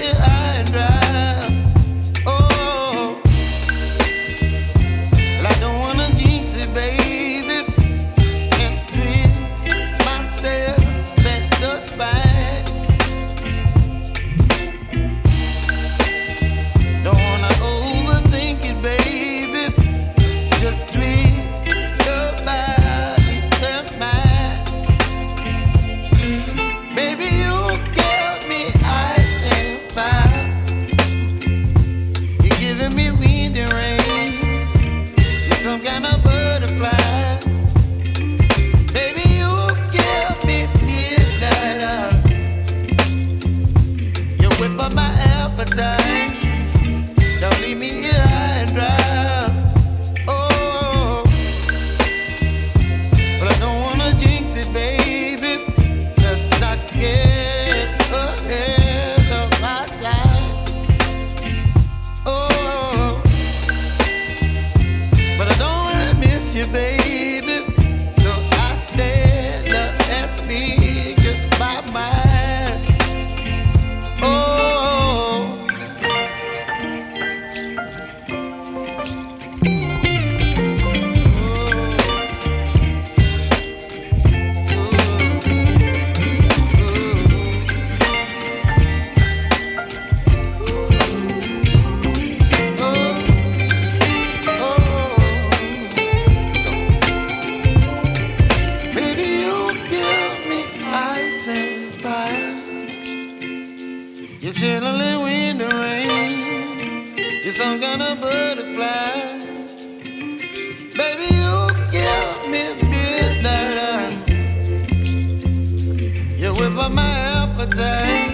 here high and dry. Oh, well, I don't wanna jinx it, baby, and twist myself at the spine. Don't wanna overthink it, baby. It's just twist your body and mine. Baby, you give me ice and fire. You're giving me wind and rain. You're some kind of butterfly. Baby, you give me midnight. You whip up my appetite. Don't leave me here high and dry. Oh, but I don't wanna jinx it, baby. Let's not get ahead of my time. Oh, but I don't wanna miss you, baby. So I stand up and speak my mind. Oh. Baby, you give me ice and fire. You're chilling wind and rain. You're some kind of butterfly. Baby, you give me midnight. You whip up my appetite.